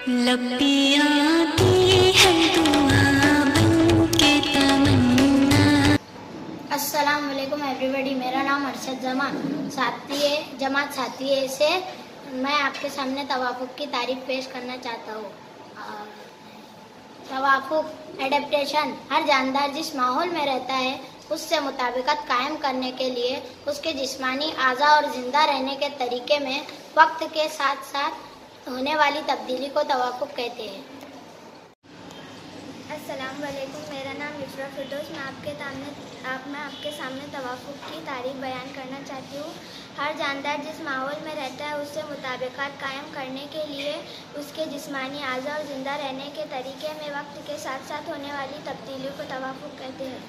लपटी आती है दुआ बनके तमन्ना। अस्सलाम वालेकुम एवरीबॉडी। मेरा नाम अरशद जमात सातवीं ए से मैं आपके सामने तवाफुक की तारीफ पेश करना चाहता हूँ। तवाफुक एडेप्टेशन, हर जानदार जिस माहौल में रहता है उससे मुताबिकत कायम करने के लिए उसके जिस्मानी आज़ा और ज़िंदा रहने के तरीके में वक्त के साथ साथ होने वाली तब्दीली को तवाफुक कहते हैं। अस्सलाम वालेकुम। मेरा नाम युसरा फिरदौस। मैं आपके सामने तवाफुक की तारीफ बयान करना चाहती हूँ। हर जानदार जिस माहौल में रहता है उससे मुताबिकत कायम करने के लिए उसके जिस्मानी आज़ा और ज़िंदा रहने के तरीके में वक्त के साथ साथ होने वाली तब्दीली को तवाफुक कहते हैं।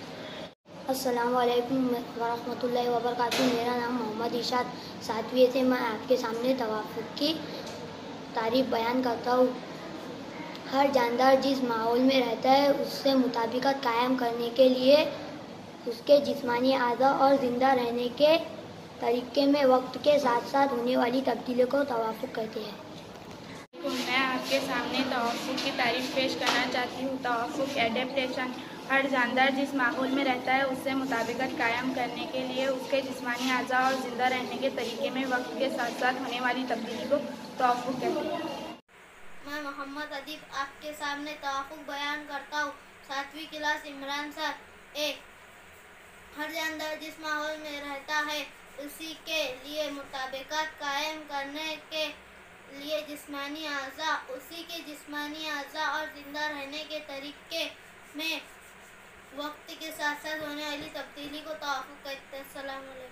अस्सलाम वालेकुम वरहमतुल्लाहि वबरकातुहू। मेरा नाम मोहम्मद इशाद सातवीं से मैं आपके सामने तवाफुक की तारीफ बयान करता हूँ। हर जानदार जिस माहौल में रहता है उससे मुताबिकत कायम करने के लिए उसके जिस्मानी आज़ा और ज़िंदा रहने के तरीके में वक्त के साथ साथ होने वाली तब्दीली को तवाफुक कहते हैं। मैं आपके सामने तवाफुक की तारीफ पेश करना चाहती हूँ। तवाफुक एडेप्टेशन, हर जानदार जिस माहौल में रहता है उससे मुताबिकत कायम करने के लिए उसके जिस्मानी आज़ा और ज़िंदा रहने के तरीके में वक्त के साथ साथ होने वाली तब्दीली को तवाफुक कहते हैं। मैं मोहम्मद अदीब आपके सामने तवाफुक बयान करता हूँ। सातवीं क्लास इमरान सर। एक, हर जानदार जिस माहौल में रहता है उसी के लिए मुताबिकत कायम करने के लिए जिस्मानी आज़ा और जिंदा रहने के तरीके में वक्त के साथ साथ होने वाली तब्दीली को तवाफुक कहते हैं। अस्सलाम वालेकुम।